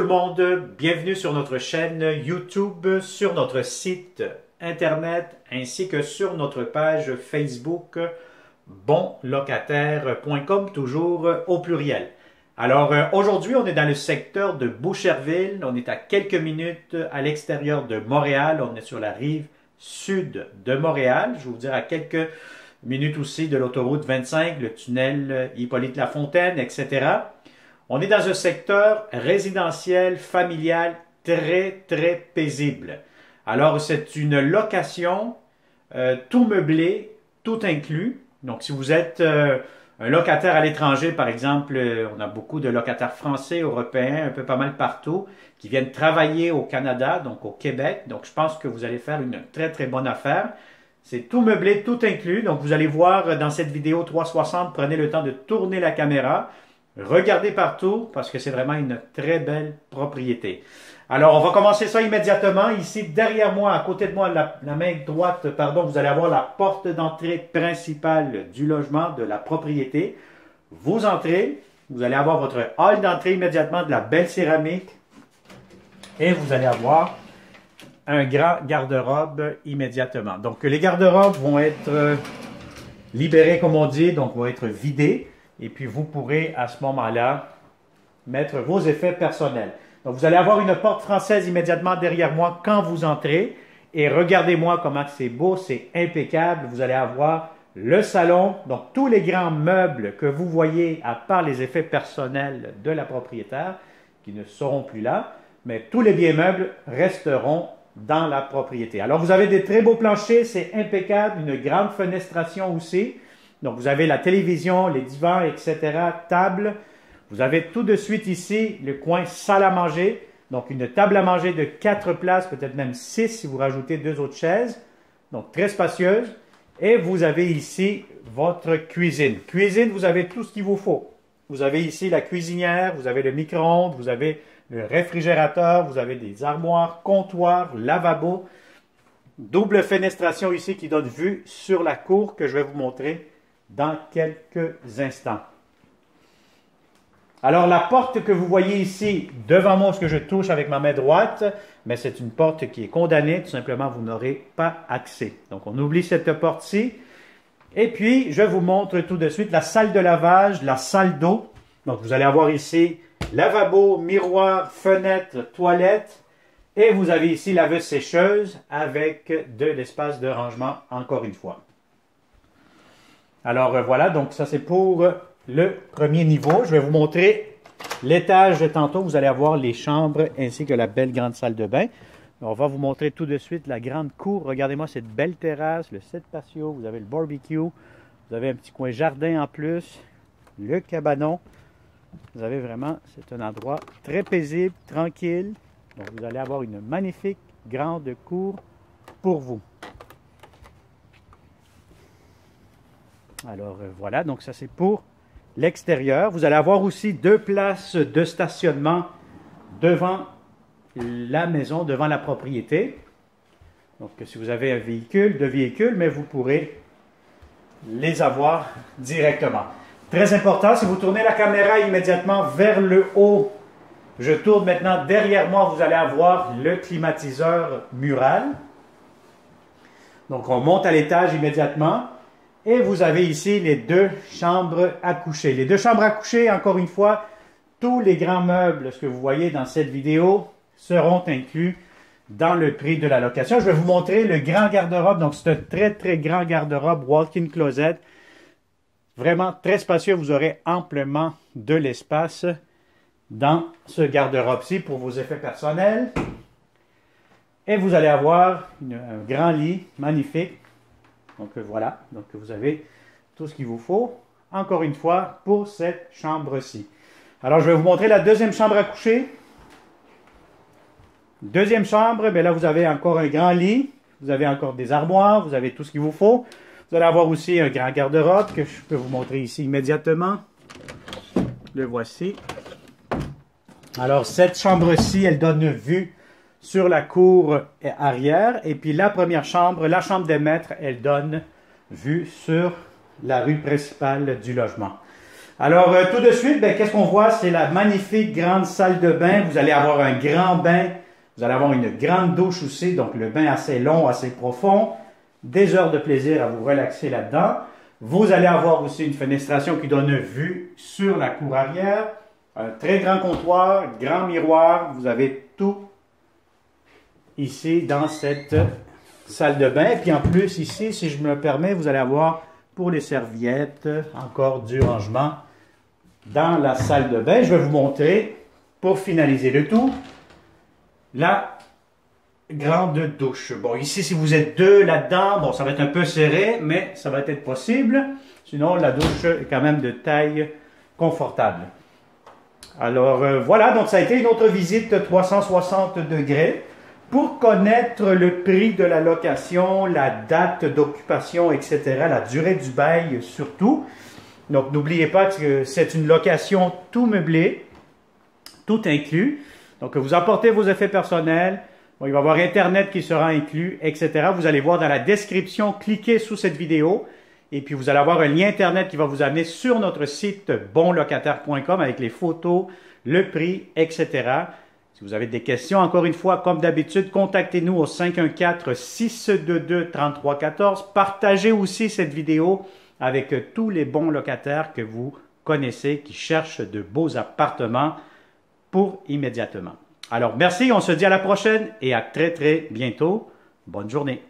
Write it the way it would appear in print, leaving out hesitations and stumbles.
le monde, bienvenue sur notre chaîne YouTube, sur notre site internet ainsi que sur notre page Facebook bonlocataire.com, toujours au pluriel. Alors aujourd'hui on est dans le secteur de Boucherville, on est à quelques minutes à l'extérieur de Montréal, on est sur la rive sud de Montréal, je vais vous dire à quelques minutes aussi de l'autoroute 25, le tunnel Hippolyte-Lafontaine, etc. On est dans un secteur résidentiel, familial, très paisible. Alors, c'est une location tout meublé, tout inclus. Donc, si vous êtes un locataire à l'étranger, par exemple, on a beaucoup de locataires français, européens, un peu pas mal partout, qui viennent travailler au Canada, donc au Québec. Donc, je pense que vous allez faire une très bonne affaire. C'est tout meublé, tout inclus. Donc, vous allez voir dans cette vidéo 360, prenez le temps de tourner la caméra. Regardez partout parce que c'est vraiment une très belle propriété. Alors, on va commencer ça immédiatement. Ici, derrière moi, à côté de moi, la main droite, pardon, vous allez avoir la porte d'entrée principale du logement, de la propriété. Vous entrez, vous allez avoir votre hall d'entrée immédiatement, de la belle céramique. Et vous allez avoir un grand garde-robe immédiatement. Donc, les garde-robes vont être libérés, comme on dit, donc vont être vidés. Et puis, vous pourrez à ce moment-là mettre vos effets personnels. Donc, vous allez avoir une porte française immédiatement derrière moi quand vous entrez. Et regardez-moi comment c'est beau, c'est impeccable. Vous allez avoir le salon, donc tous les grands meubles que vous voyez, à part les effets personnels de la propriétaire, qui ne seront plus là, mais tous les biens meubles resteront dans la propriété. Alors, vous avez des très beaux planchers, c'est impeccable, une grande fenestration aussi. Donc, vous avez la télévision, les divans, etc., table. Vous avez tout de suite ici le coin salle à manger. Donc, une table à manger de 4 places, peut-être même 6 si vous rajoutez 2 autres chaises. Donc, très spacieuse. Et vous avez ici votre cuisine. Cuisine, vous avez tout ce qu'il vous faut. Vous avez ici la cuisinière, vous avez le micro-ondes, vous avez le réfrigérateur, vous avez des armoires, comptoirs, lavabo. Double fenestration ici qui donne vue sur la cour que je vais vous montrer dans quelques instants. Alors, la porte que vous voyez ici, devant moi, ce que je touche avec ma main droite, mais c'est une porte qui est condamnée, tout simplement, vous n'aurez pas accès. Donc, on oublie cette porte-ci. Et puis, je vous montre tout de suite la salle de lavage, la salle d'eau. Donc, vous allez avoir ici lavabo, miroir, fenêtre, toilette. Et vous avez ici laveuse sécheuse avec de l'espace de rangement, encore une fois. Alors voilà, donc ça c'est pour le premier niveau. Je vais vous montrer l'étage tantôt. Vous allez avoir les chambres ainsi que la belle grande salle de bain. On va vous montrer tout de suite la grande cour. Regardez-moi cette belle terrasse, le set patio. Vous avez le barbecue. Vous avez un petit coin jardin en plus. Le cabanon. Vous avez vraiment, c'est un endroit très paisible, tranquille. Donc vous allez avoir une magnifique grande cour pour vous. Alors voilà, donc ça c'est pour l'extérieur. Vous allez avoir aussi 2 places de stationnement devant la maison, devant la propriété. Donc si vous avez un véhicule, 2 véhicules, mais vous pourrez les avoir directement. Très important, si vous tournez la caméra immédiatement vers le haut, je tourne maintenant derrière moi, vous allez avoir le climatiseur mural. Donc on monte à l'étage immédiatement. Et vous avez ici les 2 chambres à coucher. Les 2 chambres à coucher, encore une fois, tous les grands meubles, ce que vous voyez dans cette vidéo, seront inclus dans le prix de la location. Je vais vous montrer le grand garde-robe. Donc, c'est un très grand garde-robe walk-in closet. Vraiment très spacieux. Vous aurez amplement de l'espace dans ce garde-robe-ci pour vos effets personnels. Et vous allez avoir un grand lit magnifique. Donc voilà, donc vous avez tout ce qu'il vous faut, encore une fois, pour cette chambre-ci. Alors je vais vous montrer la deuxième chambre à coucher. Deuxième chambre, bien là vous avez encore un grand lit, vous avez encore des armoires, vous avez tout ce qu'il vous faut. Vous allez avoir aussi un grand garde-robe que je peux vous montrer ici immédiatement. Le voici. Alors cette chambre-ci, elle donne vue sur la cour arrière. Et puis la première chambre, la chambre des maîtres, elle donne vue sur la rue principale du logement. Alors, tout de suite, qu'est-ce qu'on voit? C'est la magnifique grande salle de bain. Vous allez avoir un grand bain. Vous allez avoir une grande douche aussi. Donc, le bain assez long, assez profond. Des heures de plaisir à vous relaxer là-dedans. Vous allez avoir aussi une fenestration qui donne vue sur la cour arrière. Un très grand comptoir, grand miroir. Vous avez tout ici dans cette salle de bain. Et puis en plus, ici, si je me permets, vous allez avoir pour les serviettes, encore du rangement dans la salle de bain. Je vais vous montrer, pour finaliser le tout, la grande douche. Bon, ici, si vous êtes deux là-dedans, bon, ça va être un peu serré, mais ça va être possible. Sinon, la douche est quand même de taille confortable. Alors, voilà, donc ça a été une autre visite 360 degrés. Pour connaître le prix de la location, la date d'occupation, etc., la durée du bail surtout. Donc, n'oubliez pas que c'est une location tout meublé, tout inclus. Donc, vous apportez vos effets personnels. Bon, il va y avoir Internet qui sera inclus, etc. Vous allez voir dans la description, cliquez sous cette vidéo. Et puis, vous allez avoir un lien Internet qui va vous amener sur notre site bonlocataire.com avec les photos, le prix, etc. Si vous avez des questions, encore une fois, comme d'habitude, contactez-nous au 514-622-3314. Partagez aussi cette vidéo avec tous les bons locataires que vous connaissez qui cherchent de beaux appartements pour immédiatement. Alors, merci, on se dit à la prochaine et à très, très bientôt. Bonne journée.